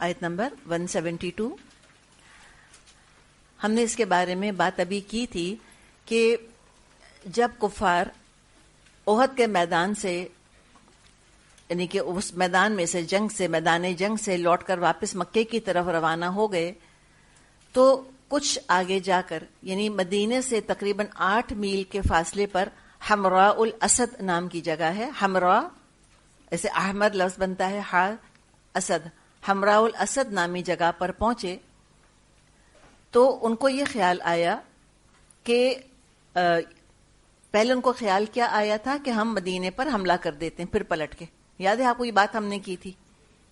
آیت نمبر 172. ہم نے اس کے بارے میں بات ابھی کی تھی کہ جب کفار احد کے میدان سے یعنی کہ اس میدان میں سے میدان جنگ سے لوٹ کر واپس مکے کی طرف روانہ ہو گئے تو کچھ آگے جا کر یعنی مدینے سے تقریباً 8 میل کے فاصلے پر حمراء الاسد نام کی جگہ ہے. حمراء ایسے احمر لفظ بنتا ہے، ہا اسد، حمراء الاسد نامی جگہ پر پہنچے تو ان کو یہ خیال آیا کہ پہلے ان کو خیال کیا آیا تھا کہ ہم مدینے پر حملہ کر دیتے ہیں پھر پلٹ کے. یاد ہے آپ کو یہ بات ہم نے کی تھی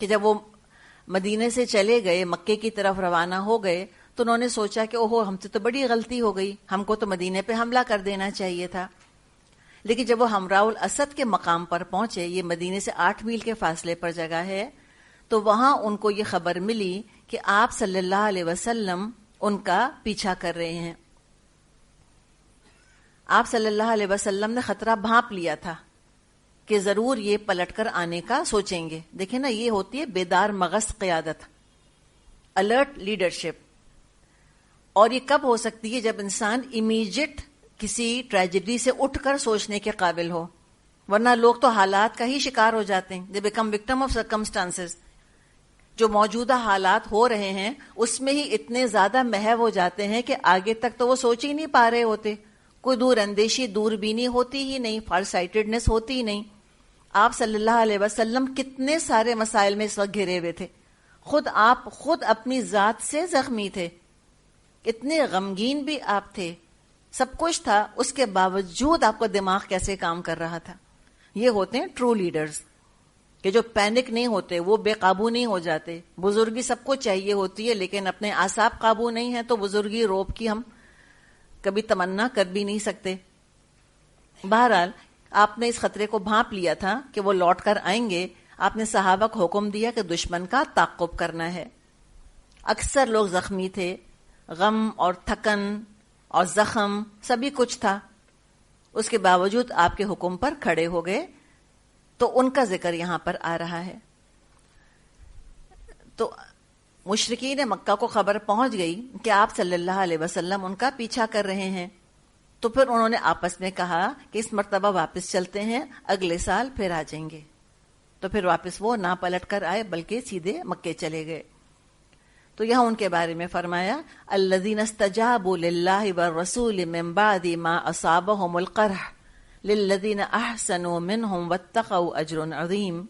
کہ جب وہ مدینے سے چلے گئے مکے کی طرف روانہ ہو گئے تو انہوں نے سوچا کہ اوہو ہم سے تو بڑی غلطی ہو گئی، ہم کو تو مدینے پہ حملہ کر دینا چاہیے تھا. لیکن جب وہ حمراء الاسد کے مقام پر پہنچے، یہ مدینے سے 8 میل کے فاصلے پر جگہ ہے، تو وہاں ان کو یہ خبر ملی کہ آپ صلی اللہ علیہ وسلم ان کا پیچھا کر رہے ہیں. آپ صلی اللہ علیہ وسلم نے خطرہ بھانپ لیا تھا کہ ضرور یہ پلٹ کر آنے کا سوچیں گے. دیکھیں نا، یہ ہوتی ہے بیدار مغز قیادت، الرٹ لیڈرشپ. اور یہ کب ہو سکتی ہے؟ جب انسان امیجیٹ کسی ٹریجڈی سے اٹھ کر سوچنے کے قابل ہو، ورنہ لوگ تو حالات کا ہی شکار ہو جاتے ہیں. They become victim of circumstances. جو موجودہ حالات ہو رہے ہیں اس میں ہی اتنے زیادہ محو ہو جاتے ہیں کہ آگے تک تو وہ سوچ ہی نہیں پا رہے ہوتے. کوئی دور اندیشی، دور بینی ہوتی ہی نہیں، فار سائٹڈنس ہوتی ہی نہیں. آپ صلی اللہ علیہ وسلم کتنے سارے مسائل میں اس وقت گھرے ہوئے تھے. آپ خود اپنی ذات سے زخمی تھے، اتنے غمگین بھی آپ تھے، سب کچھ تھا، اس کے باوجود آپ کا دماغ کیسے کام کر رہا تھا. یہ ہوتے ہیں ٹرو لیڈرز کہ جو پینک نہیں ہوتے، وہ بے قابو نہیں ہو جاتے. بزرگی سب کو چاہیے ہوتی ہے لیکن اپنے اعصاب قابو نہیں ہے تو بزرگی روب کی ہم کبھی تمنا کر بھی نہیں سکتے. بہرحال آپ نے اس خطرے کو بھانپ لیا تھا کہ وہ لوٹ کر آئیں گے. آپ نے صحابہ کو حکم دیا کہ دشمن کا تعاقب کرنا ہے. اکثر لوگ زخمی تھے، غم اور تھکن اور زخم سبھی کچھ تھا. اس کے باوجود آپ کے حکم پر کھڑے ہو گئے. تو ان کا ذکر یہاں پر آ رہا ہے. تو مشرکین مکہ کو خبر پہنچ گئی کہ آپ صلی اللہ علیہ وسلم ان کا پیچھا کر رہے ہیں. تو پھر انہوں نے آپس میں کہا کہ اس مرتبہ واپس چلتے ہیں، اگلے سال پھر آ جائیں گے. تو پھر واپس وہ نہ پلٹ کر آئے بلکہ سیدھے مکے چلے گئے. تو یہاں ان کے بارے میں فرمایا الذین استجابوا للہ والرسول من بعد ما اصابهم القرح للذین احسنوا منہم واتقوا اجر عظیم.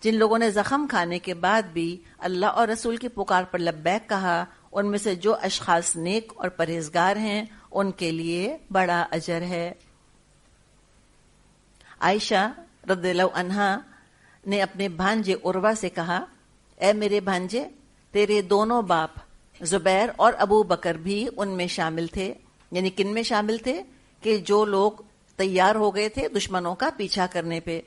جن لوگوں نے زخم کھانے کے بعد بھی اللہ اور رسول کی پکار پر لبیک کہا، ان میں سے جو اشخاص نیک اور پرہیزگار ہیں ان کے لیے بڑا اجر ہے. عائشہ رضی اللہ عنہا نے اپنے بھانجے عروہ سے کہا، اے میرے بھانجے، تیرے دونوں باپ زبیر اور ابو بکر بھی ان میں شامل تھے. یعنی کن میں شامل تھے؟ کہ جو لوگ تیار ہو گئے تھے دشمنوں کا پیچھا کرنے پہ.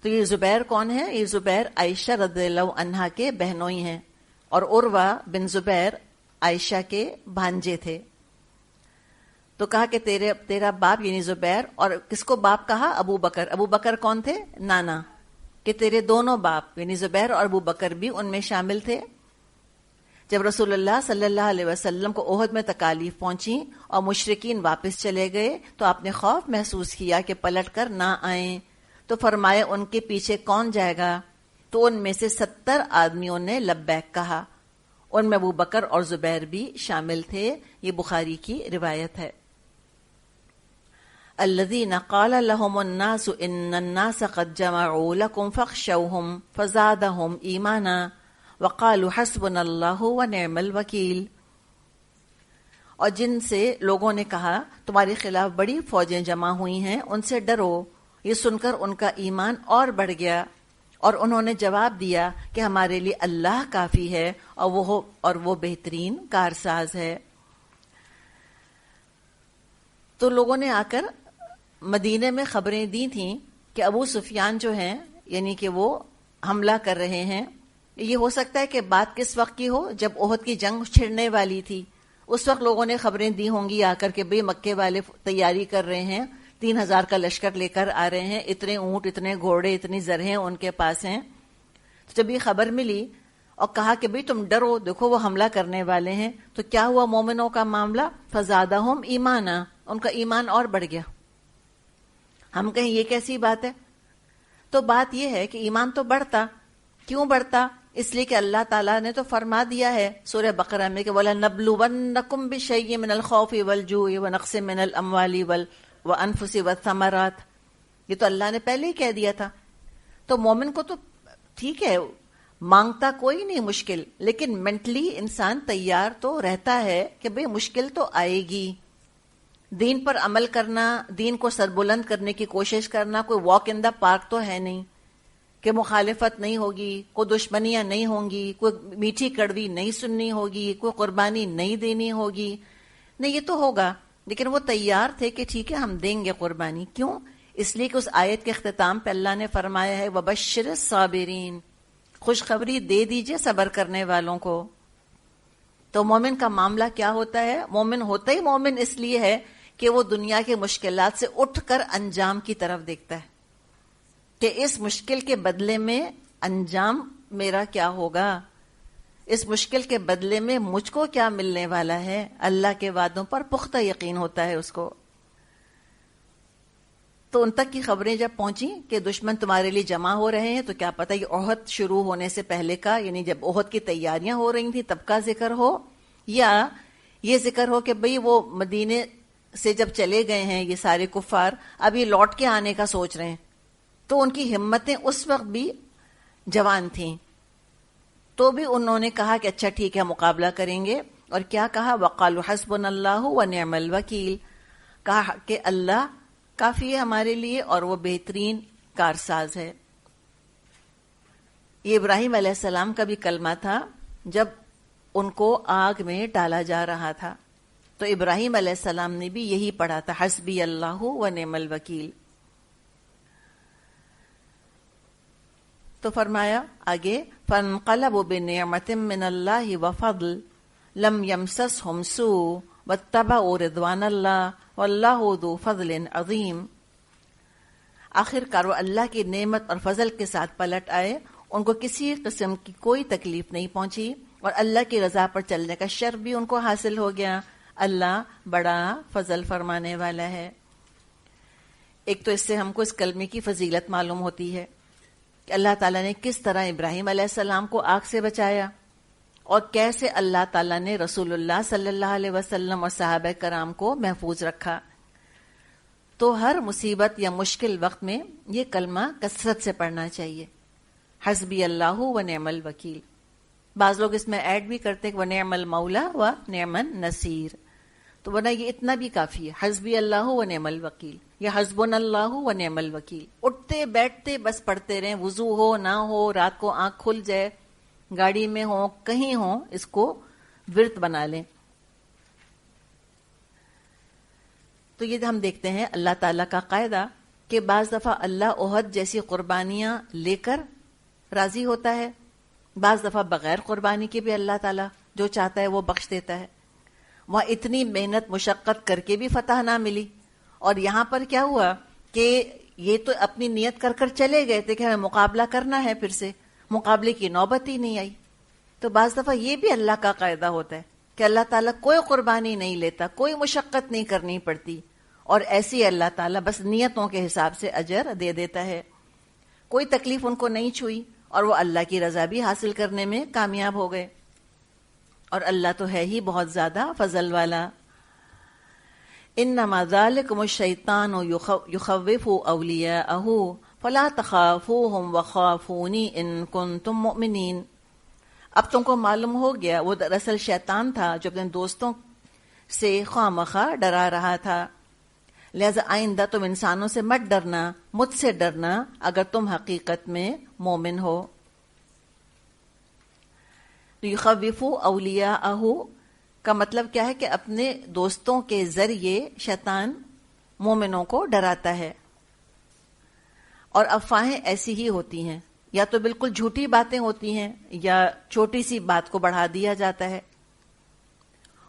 تو یہ زبیر کون ہے؟ یہ زبیر عائشہ رضی اللہ عنہا کے بہنوئی ہیں، اور عروہ بن زبیر عائشہ کے بھانجے تھے. تو کہا کہ تیرا باپ یعنی زبیر، اور کس کو باپ کہا؟ ابو بکر. ابو بکر کون تھے؟ نانا. کہ تیرے دونوں باپ یعنی زبیر اور ابو بکر بھی ان میں شامل تھے. جب رسول اللہ صلی اللہ علیہ وسلم کو احد میں تکالیف پہنچی اور مشرکین واپس چلے گئے تو آپ نے خوف محسوس کیا کہ پلٹ کر نہ آئیں. تو فرمایا ان کے پیچھے کون جائے گا؟ تو ان میں سے 70 آدمیوں نے لبیک کہا. ان میں ابو بکر اور زبیر بھی شامل تھے. یہ بخاری کی روایت ہے. الذین قال لهم الناس ان الناس قد جمعوا لكم فاخشوهم فزادهم ایمانا وقالوا حسبنا اللہ ونعم الوکیل. اور جن سے لوگوں نے کہا تمہارے خلاف بڑی فوجیں جمع ہوئی ہیں، ان سے ڈرو. یہ سن کر ان کا ایمان اور بڑھ گیا اور انہوں نے جواب دیا کہ ہمارے لیے اللہ کافی ہے اور وہ بہترین کارساز ہے. تو لوگوں نے آ کر مدینے میں خبریں دی تھیں کہ ابو سفیان جو ہیں یعنی کہ وہ حملہ کر رہے ہیں. یہ ہو سکتا ہے کہ بات کس وقت کی ہو؟ جب احد کی جنگ چھڑنے والی تھی اس وقت لوگوں نے خبریں دی ہوں گی آ کر کہ بھئی مکے والے تیاری کر رہے ہیں، 3000 کا لشکر لے کر آ رہے ہیں، اتنے اونٹ، اتنے گھوڑے، اتنی زرہیں ان کے پاس ہیں. تو جب یہ خبر ملی اور کہا کہ بھئی تم ڈرو، دیکھو وہ حملہ کرنے والے ہیں. تو کیا ہوا مومنوں کا معاملہ؟ فزادہم ایمانا، ان کا ایمان اور بڑھ گیا. ہم کہیں یہ کیسی بات ہے؟ تو بات یہ ہے کہ ایمان تو بڑھتا. کیوں بڑھتا؟ اس لیے کہ اللہ تعالیٰ نے تو فرما دیا ہے سورہ بقرہ میں کہ وَلَنَبْلُوَنَّكُمْ بِشَيْءٍ مِّنَ الْخَوْفِ وَالْجُوعِ وَنَقْصٍ مِّنَ الْأَمْوَالِ وَأَنفُسِ وَالثَّمَرَاتِ. یہ تو اللہ نے پہلے ہی کہہ دیا تھا. تو مومن کو تو ٹھیک ہے، مانگتا کوئی نہیں مشکل، لیکن مینٹلی انسان تیار تو رہتا ہے کہ بھئی مشکل تو آئے گی. دین پر عمل کرنا، دین کو سربلند کرنے کی کوشش کرنا کوئی واک ان دا پارک تو ہے نہیں کہ مخالفت نہیں ہوگی، کوئی دشمنیاں نہیں ہوں گی، کوئی میٹھی کڑوی نہیں سننی ہوگی، کوئی قربانی نہیں دینی ہوگی. نہیں، یہ تو ہوگا، لیکن وہ تیار تھے کہ ٹھیک ہے ہم دیں گے قربانی. کیوں؟ اس لیے کہ اس آیت کے اختتام پہ اللہ نے فرمایا ہے وَبَشِّرِ الصَّابِرِينَ، خوشخبری دے دیجئے صبر کرنے والوں کو. تو مومن کا معاملہ کیا ہوتا ہے؟ مومن ہوتا ہی مومن اس لیے ہے کہ وہ دنیا کے مشکلات سے اٹھ کر انجام کی طرف دیکھتا ہے کہ اس مشکل کے بدلے میں انجام میرا کیا ہوگا، اس مشکل کے بدلے میں مجھ کو کیا ملنے والا ہے. اللہ کے وعدوں پر پختہ یقین ہوتا ہے اس کو. تو ان تک کی خبریں جب پہنچی کہ دشمن تمہارے لیے جمع ہو رہے ہیں، تو کیا پتہ یہ احد شروع ہونے سے پہلے کا، یعنی جب احد کی تیاریاں ہو رہی تھیں تب کا ذکر ہو، یا یہ ذکر ہو کہ بھئی وہ مدینے سے جب چلے گئے ہیں یہ سارے کفار، اب یہ لوٹ کے آنے کا سوچ رہے ہیں. تو ان کی ہمتیں اس وقت بھی جوان تھیں، تو بھی انہوں نے کہا کہ اچھا ٹھیک ہے مقابلہ کریں گے. اور کیا کہا؟ وَقَالُوا حَسْبُنَا اللَّهُ وَنِعْمَ الْوَكِيلُ، کہا کہ اللہ کافی ہے ہمارے لیے اور وہ بہترین کارساز ہے. یہ ابراہیم علیہ السلام کا بھی کلمہ تھا جب ان کو آگ میں ڈالا جا رہا تھا. تو ابراہیم علیہ السلام نے بھی یہی پڑھا تھا حسبی اللہ ونعم الوکیل. تو فرمایا آگے فَانْقَلَبُوا بِنِعْمَةٍ مِّنَ اللَّهِ وَفَضْلٍ لَمْ يَمْسَسْهُمْ سُوءٌ وَاتَّبَعُوا رِضْوَانَ اللَّهِ وَاللَّهُ ذُو فَضْلٍ عَظِيمٍ. آخر کار وہ اللہ کی نعمت اور فضل کے ساتھ پلٹ آئے، ان کو کسی قسم کی کوئی تکلیف نہیں پہنچی، اور اللہ کی رضا پر چلنے کا شرف بھی ان کو حاصل ہو گیا. اللہ بڑا فضل فرمانے والا ہے. ایک تو اس سے ہم کو اس کلمے کی فضیلت معلوم ہوتی ہے کہ اللہ تعالیٰ نے کس طرح ابراہیم علیہ السلام کو آگ سے بچایا، اور کیسے اللہ تعالیٰ نے رسول اللہ صلی اللہ علیہ وسلم اور صحابہ کرام کو محفوظ رکھا. تو ہر مصیبت یا مشکل وقت میں یہ کلمہ کثرت سے پڑھنا چاہیے، حسبی اللہ و نعم الوکیل. بعض لوگ اس میں ایڈ بھی کرتے ہیں ونعم المولا و نعم النصیر، تو ورنہ یہ اتنا بھی کافی ہے، حسبی اللہ و نعم الوکیل یا حسبنا اللہ و نعم الوکیل. اٹھتے بیٹھتے بس پڑھتے رہیں، وضو ہو نہ ہو، رات کو آنکھ کھل جائے، گاڑی میں ہوں کہیں ہوں، اس کو ورد بنا لیں. تو یہ ہم دیکھتے ہیں اللہ تعالیٰ کا قاعدہ کہ بعض دفعہ اللہ احد جیسی قربانیاں لے کر راضی ہوتا ہے، بعض دفعہ بغیر قربانی کے بھی اللہ تعالیٰ جو چاہتا ہے وہ بخش دیتا ہے. وہاں اتنی محنت مشقت کر کے بھی فتح نہ ملی، اور یہاں پر کیا ہوا کہ یہ تو اپنی نیت کر کر چلے گئے تھے کہ ہمیں مقابلہ کرنا ہے، پھر سے مقابلے کی نوبت ہی نہیں آئی. تو بعض دفعہ یہ بھی اللہ کا قاعدہ ہوتا ہے کہ اللہ تعالیٰ کوئی قربانی نہیں لیتا، کوئی مشقت نہیں کرنی پڑتی، اور ایسی اللہ تعالیٰ بس نیتوں کے حساب سے اجر دے دیتا ہے. کوئی تکلیف ان کو نہیں چھوئی، اور وہ اللہ کی رضا بھی حاصل کرنے میں کامیاب ہو گئے. اور اللہ تو ہے ہی بہت زیادہ فضل والا. انما ذالکم الشیطان یخوف اولیاءہ فلا تخافوہم وخافونی ان کنتم مؤمنین. اب تم کو معلوم ہو گیا وہ دراصل شیطان تھا جو اپنے دوستوں سے خواہ مخواہ ڈرا رہا تھا، لہذا آئندہ تم انسانوں سے مت ڈرنا، مجھ سے ڈرنا اگر تم حقیقت میں مومن ہو. یخوفوا اولیاءہ کا مطلب کیا ہے کہ اپنے دوستوں کے ذریعے شیطان مومنوں کو ڈراتا ہے. اور افواہیں ایسی ہی ہوتی ہیں، یا تو بالکل جھوٹی باتیں ہوتی ہیں یا چھوٹی سی بات کو بڑھا دیا جاتا ہے.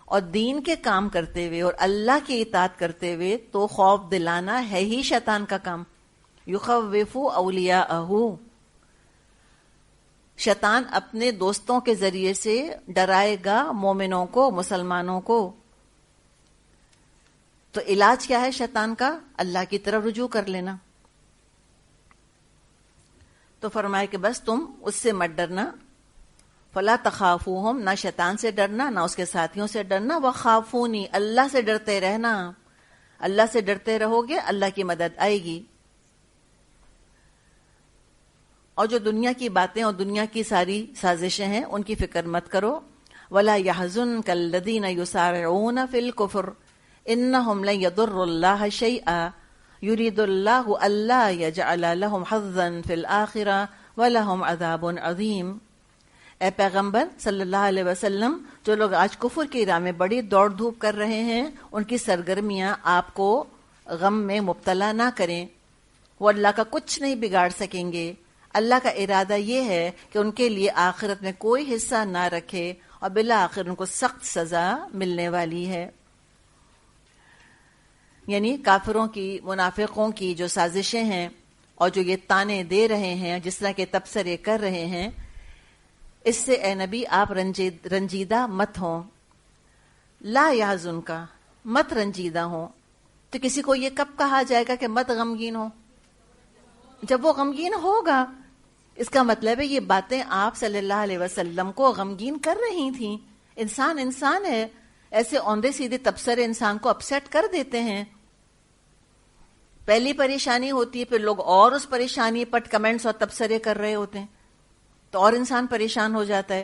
اور دین کے کام کرتے ہوئے اور اللہ کی اطاعت کرتے ہوئے تو خوف دلانا ہے ہی شیطان کا کام. یخوفوا اولیاءہ. شیطان اپنے دوستوں کے ذریعے سے ڈرائے گا مومنوں کو، مسلمانوں کو. تو علاج کیا ہے شیطان کا؟ اللہ کی طرف رجوع کر لینا. تو فرمائے کہ بس تم اس سے مت ڈرنا. فلا تخافوہم، نہ شیطان سے ڈرنا نہ اس کے ساتھیوں سے ڈرنا. وخافونی، اللہ سے ڈرتے رہنا. اللہ سے ڈرتے رہو گے اللہ کی مدد آئے گی. اور جو دنیا کی باتیں اور دنیا کی ساری سازشیں ہیں ان کی فکر مت کرو. ولا يحزنك الذين يسارعون في الكفر انهم لن يضروا الله شيئا يريد الله الا يجعل لهم حظا في الاخره ولهم عذاب عظيم. اے پیغمبر صلی اللہ علیہ وسلم، جو لوگ آج کفر کی راہ میں بڑی دوڑ دھوپ کر رہے ہیں ان کی سرگرمیاں آپ کو غم میں مبتلا نہ کریں. وہ اللہ کا کچھ نہیں بگاڑ سکیں گے. اللہ کا ارادہ یہ ہے کہ ان کے لیے آخرت میں کوئی حصہ نہ رکھے اور بالآخر ان کو سخت سزا ملنے والی ہے. یعنی کافروں کی، منافقوں کی جو سازشیں ہیں اور جو یہ تانے دے رہے ہیں، جس طرح کے تبصرے کر رہے ہیں، اس سے اے نبی آپ رنجیدہ مت ہوں. لا يحزنک، مت رنجیدہ ہوں. تو کسی کو یہ کب کہا جائے گا کہ مت غمگین ہو؟ جب وہ غمگین ہوگا. اس کا مطلب ہے یہ باتیں آپ صلی اللہ علیہ وسلم کو غمگین کر رہی تھیں. انسان ہے، ایسے اوندے سیدھے تبصرے انسان کو اپسیٹ کر دیتے ہیں. پہلی پریشانی ہوتی ہے، پھر لوگ اور اس پریشانی پر کمنٹس اور تبصرے کر رہے ہوتے ہیں تو اور انسان پریشان ہو جاتا ہے.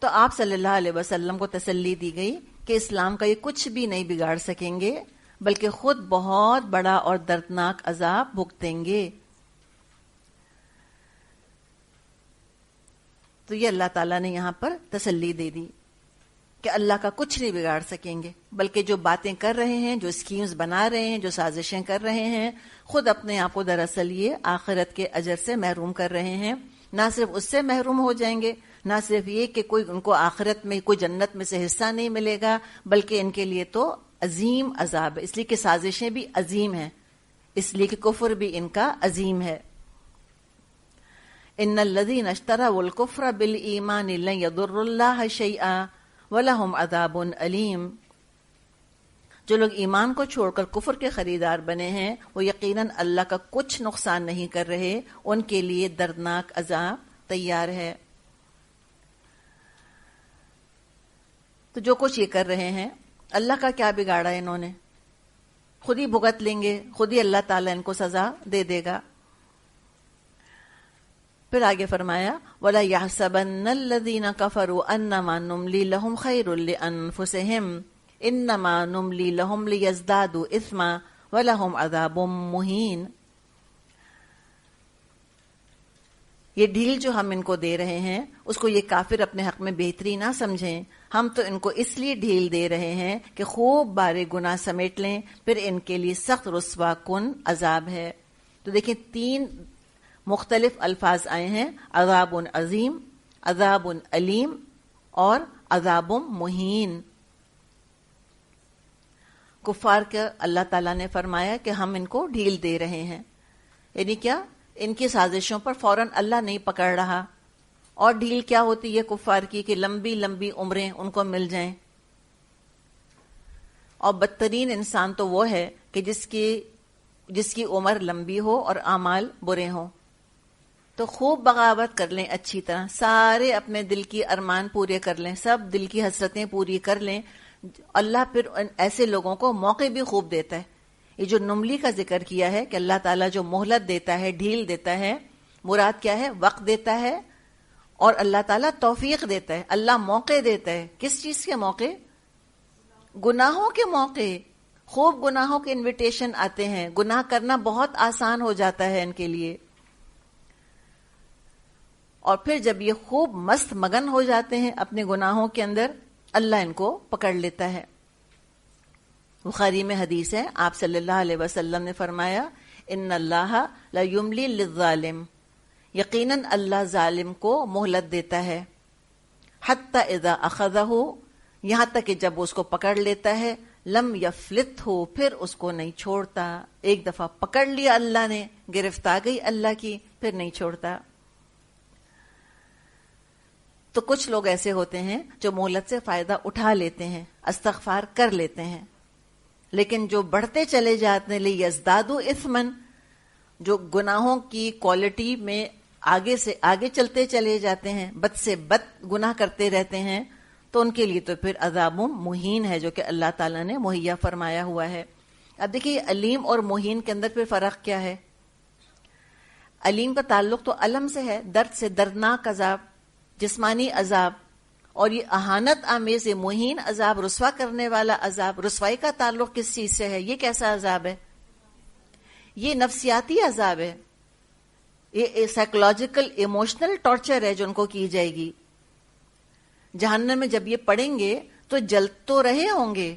تو آپ صلی اللہ علیہ وسلم کو تسلی دی گئی کہ اسلام کا یہ کچھ بھی نہیں بگاڑ سکیں گے، بلکہ خود بہت بڑا اور دردناک عذاب بھگتیں گے. تو یہ اللہ تعالیٰ نے یہاں پر تسلی دے دی کہ اللہ کا کچھ نہیں بگاڑ سکیں گے، بلکہ جو باتیں کر رہے ہیں، جو اسکیمز بنا رہے ہیں، جو سازشیں کر رہے ہیں، خود اپنے آپ کو دراصل یہ آخرت کے اجر سے محروم کر رہے ہیں. نہ صرف اس سے محروم ہو جائیں گے، نہ صرف یہ کہ کوئی ان کو آخرت میں کوئی جنت میں سے حصہ نہیں ملے گا، بلکہ ان کے لیے تو عظیم عذاب ہے. اس لیے کہ سازشیں بھی عظیم ہیں، اس لیے کہ کفر بھی ان کا عظیم ہے. ان الذین اشتروا الکفر بالایمان لن یضروا اللہ شیئا وَلَهُمْ عَذَابٌ علیم. جو لوگ ایمان کو چھوڑ کر کفر کے خریدار بنے ہیں وہ یقیناً اللہ کا کچھ نقصان نہیں کر رہے، ان کے لیے دردناک عذاب تیار ہے. تو جو کچھ یہ کر رہے ہیں اللہ کا کیا بگاڑا ہے؟ انہوں نے خود ہی بھگت لیں گے، خود ہی اللہ تعالیٰ ان کو سزا دے دے گا. پھر آگے فرمایا وَلَا يَحْسَبَنَّ الَّذِينَ كَفَرُوا أَنَّمَا نُمْلِي لَهُمْ خَيْرٌ لِأَنفُسِهِمْ إِنَّمَا نُمْلِي لَهُمْ لِيَزْدَادُوا إِثْمًا وَلَهُمْ عَذَابٌ مُهِينٌ. یہ ڈھیل جو ہم ان کو دے رہے ہیں اس کو یہ کافر اپنے حق میں بہتری نہ سمجھیں. ہم تو ان کو اس لیے ڈھیل دے رہے ہیں کہ خوب بارے گناہ سمیٹ لیں، پھر ان کے لیے سخت رسوا کن عذاب ہے. تو دیکھیں تین مختلف الفاظ آئے ہیں، عذاب عظیم، عذاب علیم اور عذاب مہین. کفار کا اللہ تعالیٰ نے فرمایا کہ ہم ان کو ڈھیل دے رہے ہیں. یعنی کیا؟ ان کی سازشوں پر فوراً اللہ نہیں پکڑ رہا. اور ڈھیل کیا ہوتی ہے کفار کی؟ کہ لمبی لمبی عمریں ان کو مل جائیں. اور بدترین انسان تو وہ ہے کہ جس کی عمر لمبی ہو اور اعمال برے ہوں. تو خوب بغاوت کر لیں، اچھی طرح سارے اپنے دل کی ارمان پورے کر لیں، سب دل کی حسرتیں پوری کر لیں. اللہ پھر ایسے لوگوں کو موقع بھی خوب دیتا ہے. یہ جو نملی کا ذکر کیا ہے کہ اللہ تعالیٰ جو مہلت دیتا ہے، ڈھیل دیتا ہے، مراد کیا ہے؟ وقت دیتا ہے اور اللہ تعالیٰ توفیق دیتا ہے. اللہ موقع دیتا ہے. کس چیز کے موقع؟ گناہوں کے موقع. خوب گناہوں کے انویٹیشن آتے ہیں، گناہ کرنا بہت آسان ہو جاتا ہے ان کے لیے. اور پھر جب یہ خوب مست مگن ہو جاتے ہیں اپنے گناہوں کے اندر، اللہ ان کو پکڑ لیتا ہے. بخاری میں حدیث ہے، آپ صلی اللہ علیہ وسلم نے فرمایا ان اللہ لا یملی للظالم، یقیناً اللہ ظالم کو مہلت دیتا ہے، حتی اذا اخذہ، یہاں تک کہ جب اس کو پکڑ لیتا ہے، لم یفلت ہو، پھر اس کو نہیں چھوڑتا. ایک دفعہ پکڑ لیا اللہ نے، گرفت آ گئی اللہ کی، پھر نہیں چھوڑتا. تو کچھ لوگ ایسے ہوتے ہیں جو مہلت سے فائدہ اٹھا لیتے ہیں، استغفار کر لیتے ہیں، لیکن جو بڑھتے چلے جاتے ہیں لیزدادوا اثما، جو گناہوں کی کوالٹی میں آگے سے آگے چلتے چلے جاتے ہیں، بد سے بد گناہ کرتے رہتے ہیں، تو ان کے لیے تو پھر عذاب مہین ہے جو کہ اللہ تعالیٰ نے مہیا فرمایا ہوا ہے۔ اب دیکھیے علیم اور مہین کے اندر پھر فرق کیا ہے؟ علیم کا تعلق تو علم سے ہے، درد سے، دردناک عذاب، جسمانی عذاب، اور یہ اہانت آمیز مہین عذاب، رسوا کرنے والا عذاب، رسوائی کا تعلق کس چیز سے ہے؟ یہ کیسا عذاب ہے؟ یہ نفسیاتی عذاب ہے، یہ سائیکولوجیکل ایموشنل ٹارچر ہے جو ان کو کی جائے گی۔ جہنم میں جب یہ پڑیں گے تو جل تو رہے ہوں گے،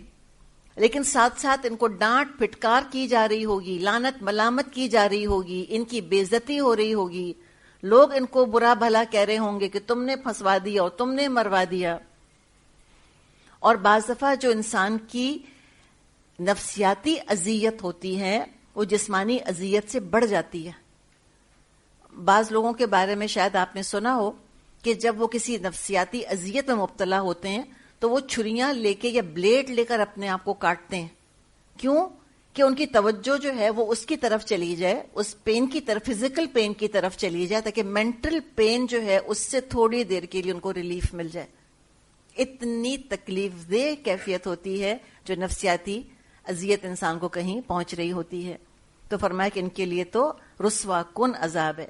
لیکن ساتھ ساتھ ان کو ڈانٹ پھٹکار کی جا رہی ہوگی، لعنت ملامت کی جا رہی ہوگی، ان کی بے عزتی ہو رہی ہوگی، لوگ ان کو برا بھلا کہہ رہے ہوں گے کہ تم نے پھنسوا دیا اور تم نے مروا دیا۔ اور بعض دفعہ جو انسان کی نفسیاتی اذیت ہوتی ہے وہ جسمانی اذیت سے بڑھ جاتی ہے۔ بعض لوگوں کے بارے میں شاید آپ نے سنا ہو کہ جب وہ کسی نفسیاتی اذیت میں مبتلا ہوتے ہیں تو وہ چھریاں لے کے یا بلیڈ لے کر اپنے آپ کو کاٹتے ہیں۔ کیوں؟ کہ ان کی توجہ جو ہے وہ اس کی طرف چلی جائے، اس پین کی طرف، فزیکل پین کی طرف چلی جائے، تاکہ مینٹل پین جو ہے اس سے تھوڑی دیر کے لیے ان کو ریلیف مل جائے۔ اتنی تکلیف دہ کیفیت ہوتی ہے جو نفسیاتی اذیت انسان کو کہیں پہنچ رہی ہوتی ہے۔ تو فرمایا کہ ان کے لیے تو رسوا کن عذاب ہے۔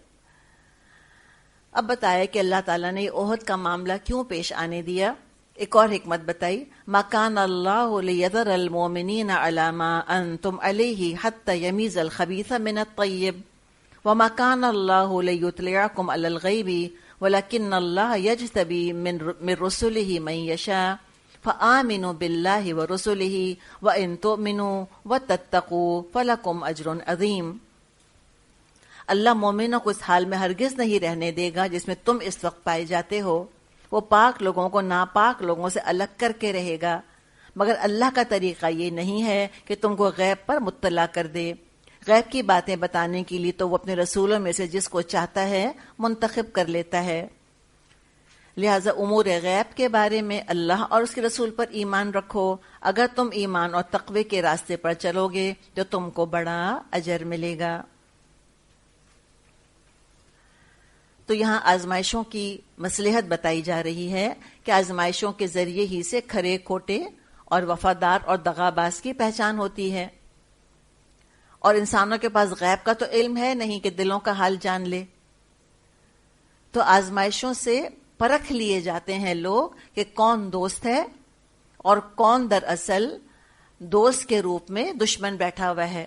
اب بتایا کہ اللہ تعالیٰ نے احد کا معاملہ کیوں پیش آنے دیا۔ ایک اور حکمت بتائی، ما کان اللہ لیذر المؤمنین علی ما انتم علیہ حتی یمیز الخبیث من الطیب وما کان اللہ لیطلعکم علی الغیب ولکن اللہ یجتبی من رسلہ من یشاء فآمنوا باللہ ورسلہ وان تؤمنوا وتتقوا فلکم اجر عظیم۔ اللہ مومنوں کو اس حال میں ہرگز نہیں رہنے دے گا جس میں تم اس وقت پائے جاتے ہو، وہ پاک لوگوں کو ناپاک لوگوں سے الگ کر کے رہے گا، مگر اللہ کا طریقہ یہ نہیں ہے کہ تم کو غیب پر مطلع کر دے۔ غیب کی باتیں بتانے کے لیے تو وہ اپنے رسولوں میں سے جس کو چاہتا ہے منتخب کر لیتا ہے۔ لہذا امور غیب کے بارے میں اللہ اور اس کے رسول پر ایمان رکھو۔ اگر تم ایمان اور تقوی کے راستے پر چلو گے تو تم کو بڑا اجر ملے گا۔ تو یہاں آزمائشوں کی مصلحت بتائی جا رہی ہے کہ آزمائشوں کے ذریعے ہی سے کھرے کھوٹے اور وفادار اور دغاباز کی پہچان ہوتی ہے۔ اور انسانوں کے پاس غیب کا تو علم ہے نہیں کہ دلوں کا حال جان لے، تو آزمائشوں سے پرکھ لیے جاتے ہیں لوگ کہ کون دوست ہے اور کون دراصل دوست کے روپ میں دشمن بیٹھا ہوا ہے،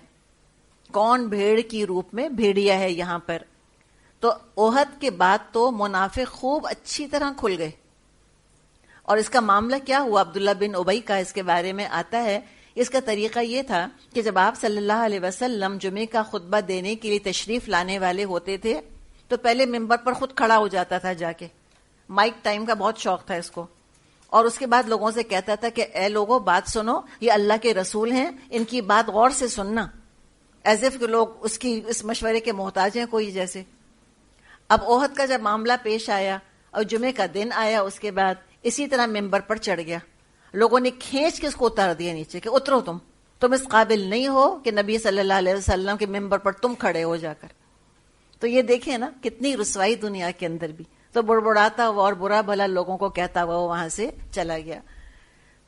کون بھیڑ کی روپ میں بھیڑیا ہے یہاں پر۔ تو احد کے بعد تو منافق خوب اچھی طرح کھل گئے، اور اس کا معاملہ کیا ہوا؟ عبداللہ بن ابی کا اس کے بارے میں آتا ہے، اس کا طریقہ یہ تھا کہ جب آپ صلی اللہ علیہ وسلم جمعے کا خطبہ دینے کے لیے تشریف لانے والے ہوتے تھے تو پہلے ممبر پر خود کھڑا ہو جاتا تھا، جا کے مائک ٹائم کا بہت شوق تھا اس کو، اور اس کے بعد لوگوں سے کہتا تھا کہ اے لوگوں بات سنو، یہ اللہ کے رسول ہیں، ان کی بات غور سے سننا، ایز اف کہ لوگ اس مشورے کے محتاج ہیں کوئی جیسے۔ اب احد کا جب معاملہ پیش آیا اور جمعے کا دن آیا، اس کے بعد اسی طرح ممبر پر چڑھ گیا، لوگوں نے کھینچ کے اس کو اتار دیا نیچے کہ اترو، تم اس قابل نہیں ہو کہ نبی صلی اللہ علیہ وسلم کے ممبر پر تم کھڑے ہو جا کر۔ تو یہ دیکھیں نا کتنی رسوائی دنیا کے اندر بھی، تو بڑبڑاتا ہوا اور برا بھلا لوگوں کو کہتا ہوا وہ وہاں سے چلا گیا۔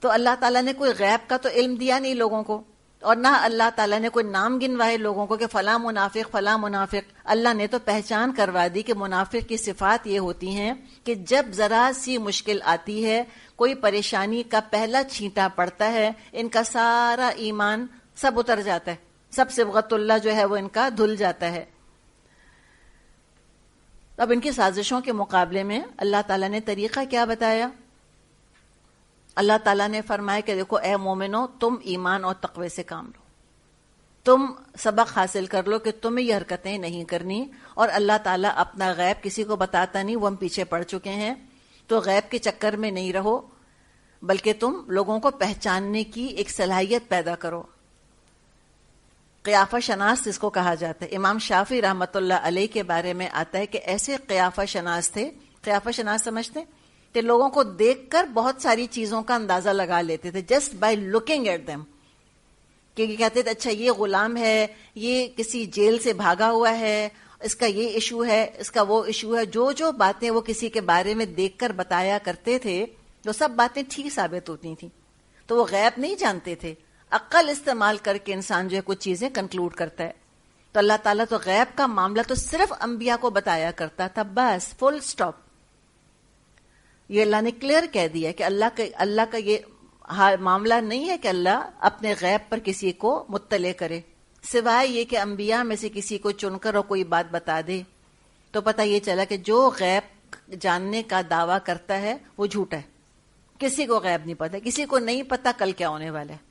تو اللہ تعالیٰ نے کوئی غیب کا تو علم دیا نہیں لوگوں کو، اور نہ اللہ تعالیٰ نے کوئی نام گنوائے لوگوں کو کہ فلاں منافق فلاں منافق۔ اللہ نے تو پہچان کروا دی کہ منافق کی صفات یہ ہوتی ہیں کہ جب ذرا سی مشکل آتی ہے، کوئی پریشانی کا پہلا چھینٹا پڑتا ہے، ان کا سارا ایمان سب اتر جاتا ہے، سب صبغت اللہ جو ہے وہ ان کا دھل جاتا ہے۔ اب ان کی سازشوں کے مقابلے میں اللہ تعالیٰ نے طریقہ کیا بتایا؟ اللہ تعالیٰ نے فرمایا کہ دیکھو اے مومنو، تم ایمان اور تقوی سے کام لو، تم سبق حاصل کر لو کہ تمہیں یہ حرکتیں نہیں کرنی، اور اللہ تعالیٰ اپنا غیب کسی کو بتاتا نہیں، وہ ہم پیچھے پڑ چکے ہیں، تو غیب کے چکر میں نہیں رہو، بلکہ تم لوگوں کو پہچاننے کی ایک صلاحیت پیدا کرو۔ قیافہ شناس اس کو کہا جاتا ہے۔ امام شافعی رحمۃ اللہ علیہ کے بارے میں آتا ہے کہ ایسے قیافہ شناس تھے، قیافہ شناس سمجھتے کہ لوگوں کو دیکھ کر بہت ساری چیزوں کا اندازہ لگا لیتے تھے just by looking at them. کہ یہ کہتے تھے اچھا یہ غلام ہے, یہ کسی جیل سے بھاگا ہوا ہے, اس کا یہ ایشو ہے, اس کا وہ ایشو ہے. جو باتیں وہ کسی کے بارے میں دیکھ کر بتایا کرتے تھے وہ سب باتیں ٹھیک ثابت ہوتی تھیں. تو وہ غیب نہیں جانتے تھے, عقل استعمال کر کے انسان جو ہے کچھ چیزیں کنکلوڈ کرتا ہے. تو اللہ تعالیٰ تو غیب کا معاملہ تو صرف انبیاء کو بتایا کرتا تھا, بس فل سٹاپ. یہ اللہ نے کلیئر کہہ دیا کہ اللہ کا یہ معاملہ نہیں ہے کہ اللہ اپنے غیب پر کسی کو مطلع کرے, سوائے یہ کہ انبیاء میں سے کسی کو چن کر اور کوئی بات بتا دے. تو پتہ یہ چلا کہ جو غیب جاننے کا دعویٰ کرتا ہے وہ جھوٹا ہے. کسی کو غیب نہیں پتا, کسی کو نہیں پتا کل کیا ہونے والا ہے.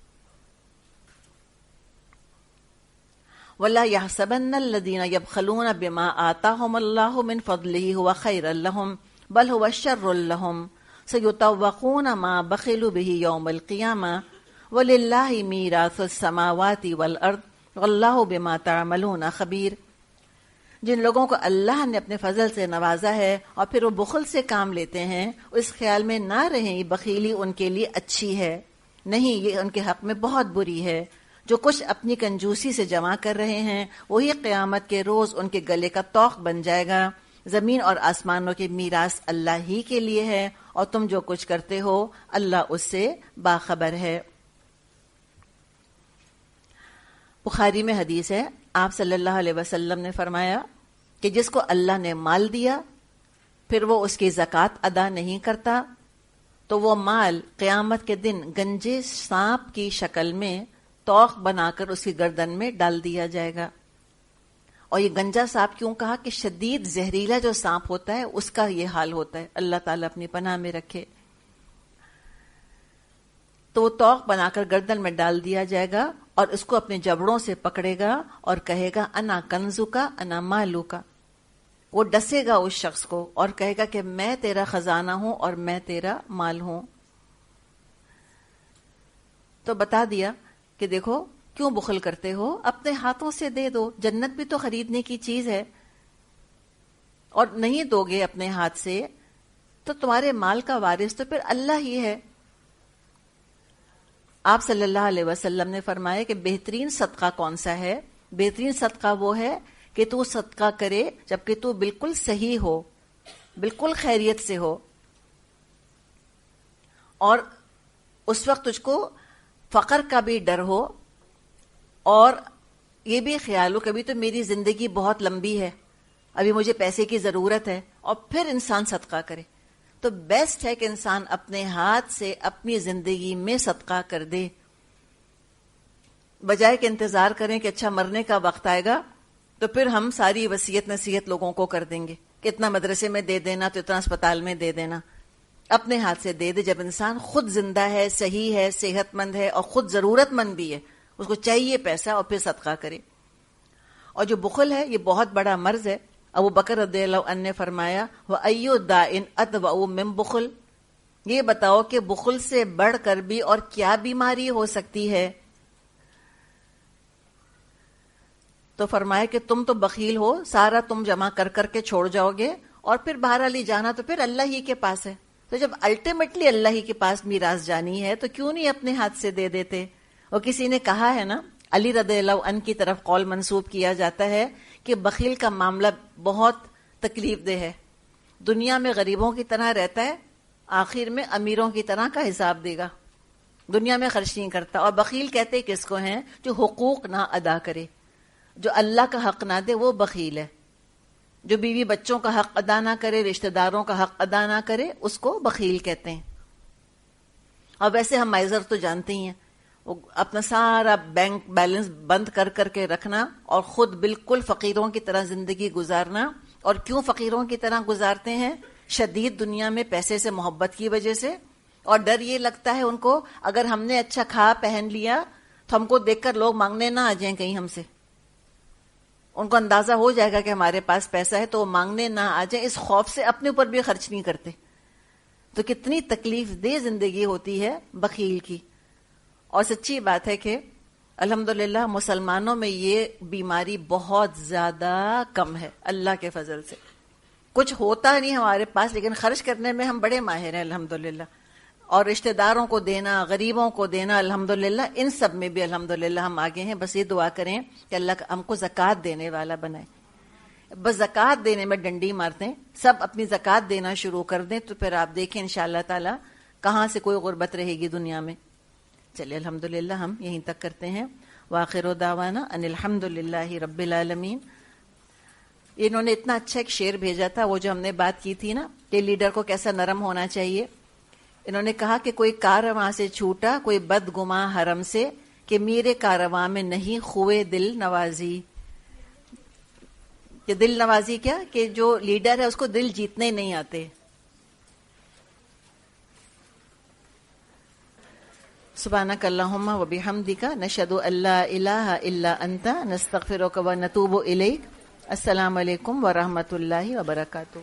وَلَا يَحْسَبَنَّ الَّذِينَ يَبْخَلُونَ بِمَا آتَاهُمُ اللَّهُ مِنْ فَضْلِهِ هُوَ خَيْرًا لَهُمْ بَلْ هُوَ شَرٌّ لَهُمْ سَيُطَوَّقُونَ مَا بَخِلُوا بِهِ يَوْمَ الْقِيَامَةِ وَلِلَّهِ مِيرَاثُ السَّمَاوَاتِ وَالْأَرْضِ وَاللَّهُ بِمَا تَعْمَلُونَ خَبِيرٌ. جن لوگوں کو اللہ نے اپنے فضل سے نوازا ہے اور پھر وہ بخل سے کام لیتے ہیں, اس خیال میں نہ رہیں یہ بخیلی ان کے لیے اچھی ہے, نہیں, یہ ان کے حق میں بہت بری ہے. جو کچھ اپنی کنجوسی سے جمع کر رہے ہیں وہی قیامت کے روز ان کے گلے کا طوق بن جائے گا. زمین اور آسمانوں کی میراث اللہ ہی کے لیے ہے اور تم جو کچھ کرتے ہو اللہ اس سے باخبر ہے. بخاری میں حدیث ہے, آپ صلی اللہ علیہ وسلم نے فرمایا کہ جس کو اللہ نے مال دیا پھر وہ اس کی زکوٰۃ ادا نہیں کرتا تو وہ مال قیامت کے دن گنجے سانپ کی شکل میں طوق بنا کر اس کی گردن میں ڈال دیا جائے گا. اور یہ گنجا سانپ کیوں کہا؟ کہ شدید زہریلا جو سانپ ہوتا ہے اس کا یہ حال ہوتا ہے, اللہ تعالیٰ اپنی پناہ میں رکھے. تو وہ طوق بنا کر گردن میں ڈال دیا جائے گا اور اس کو اپنے جبڑوں سے پکڑے گا اور کہے گا انا کنزو کا انا مالو کا. وہ ڈسے گا اس شخص کو اور کہے گا کہ میں تیرا خزانہ ہوں اور میں تیرا مال ہوں. تو بتا دیا کہ دیکھو کیوں بخل کرتے ہو, اپنے ہاتھوں سے دے دو, جنت بھی تو خریدنے کی چیز ہے. اور نہیں دو گے اپنے ہاتھ سے تو تمہارے مال کا وارث تو پھر اللہ ہی ہے. آپ صلی اللہ علیہ وسلم نے فرمایا کہ بہترین صدقہ کون سا ہے؟ بہترین صدقہ وہ ہے کہ تو صدقہ کرے جبکہ تو بالکل صحیح ہو, بالکل خیریت سے ہو, اور اس وقت تجھ کو فقر کا بھی ڈر ہو اور یہ بھی خیال ہو کبھی تو میری زندگی بہت لمبی ہے, ابھی مجھے پیسے کی ضرورت ہے, اور پھر انسان صدقہ کرے. تو بیسٹ ہے کہ انسان اپنے ہاتھ سے اپنی زندگی میں صدقہ کر دے, بجائے کہ انتظار کریں کہ اچھا مرنے کا وقت آئے گا تو پھر ہم ساری وصیت نصیحت لوگوں کو کر دیں گے کہ اتنا مدرسے میں دے دینا تو اتنا اسپتال میں دے دینا. اپنے ہاتھ سے دے دے. جب انسان خود زندہ ہے, صحیح ہے, صحت مند ہے اور خود ضرورت مند بھی ہے, اس کو چاہیے پیسہ, اور پھر صدقہ کرے. اور جو بخل ہے یہ بہت بڑا مرض ہے. ابو بکر رضی اللہ عنہ نے فرمایا وَأَيُّ دَاءٍ أَدْوَأُ مِن بخل, یہ بتاؤ کہ بخل سے بڑھ کر بھی اور کیا بیماری ہو سکتی ہے. تو فرمایا کہ تم تو بخیل ہو, سارا تم جمع کر کر کے چھوڑ جاؤ گے اور پھر باہر علی جانا تو پھر اللہ ہی کے پاس ہے. تو جب الٹیمیٹلی اللہ ہی کے پاس میراث جانی ہے تو کیوں نہیں اپنے ہاتھ سے دے دیتے. اور کسی نے کہا ہے نا, علی رضی اللہ عنہ کی طرف قول منسوب کیا جاتا ہے کہ بخیل کا معاملہ بہت تکلیف دہ ہے. دنیا میں غریبوں کی طرح رہتا ہے, آخر میں امیروں کی طرح کا حساب دے گا. دنیا میں خرچ نہیں کرتا. اور بخیل کہتے کس کو ہیں؟ جو حقوق نہ ادا کرے, جو اللہ کا حق نہ دے وہ بخیل ہے. جو بیوی بچوں کا حق ادا نہ کرے, رشتہ داروں کا حق ادا نہ کرے, اس کو بخیل کہتے ہیں. اور ویسے ہم مائزر تو جانتے ہی ہیں, وہ اپنا سارا بینک بیلنس بند کر کر کے رکھنا اور خود بالکل فقیروں کی طرح زندگی گزارنا. اور کیوں فقیروں کی طرح گزارتے ہیں؟ شدید دنیا میں پیسے سے محبت کی وجہ سے, اور ڈر یہ لگتا ہے ان کو اگر ہم نے اچھا کھا پہن لیا تو ہم کو دیکھ کر لوگ مانگنے نہ آ جائیں کہیں ہم سے. ان کو اندازہ ہو جائے گا کہ ہمارے پاس پیسہ ہے تو وہ مانگنے نہ آ جائیں, اس خوف سے اپنے اوپر بھی خرچ نہیں کرتے. تو کتنی تکلیف دہ زندگی ہوتی ہے بخیل کی. اور سچی بات ہے کہ الحمدللہ مسلمانوں میں یہ بیماری بہت زیادہ کم ہے اللہ کے فضل سے. کچھ ہوتا نہیں ہمارے پاس، لیکن خرچ کرنے میں ہم بڑے ماہر ہیں الحمدللہ، اور رشتہ داروں کو دینا، غریبوں کو دینا، الحمدللہ ان سب میں بھی الحمدللہ ہم آگے ہیں. بس یہ دعا کریں کہ اللہ ہم کو زکوٰۃ دینے والا بنائے. بس زکوٰۃ دینے میں ڈنڈی مارتے ہیں، سب اپنی زکوٰۃ دینا شروع کر دیں تو پھر آپ دیکھیں انشاءاللہ تعالی کہاں سے کوئی غربت رہے گی دنیا میں. چلیے الحمدللہ ہم یہیں تک کرتے ہیں. وآخر دعوانا ان الحمدللہ رب العالمین. انہوں نے اتنا اچھا ایک شعر بھیجا تھا، وہ جو ہم نے بات کی تھی نا کہ لیڈر کو کیسا نرم ہونا چاہیے. انہوں نے کہا کہ کوئی کارواں سے چھوٹا کوئی بدگماں حرم سے، کہ میرے کارواں میں نہیں خوئے دل نوازی. کہ دل نوازی کیا؟ کہ جو لیڈر ہے اس کو دل جیتنے نہیں آتے. سبحانک اللہم و بحمدک نشہد ان لا الہ الا انت نستغفرک و نتوب الیک. السلام علیکم ورحمۃ اللہ وبرکاتہ.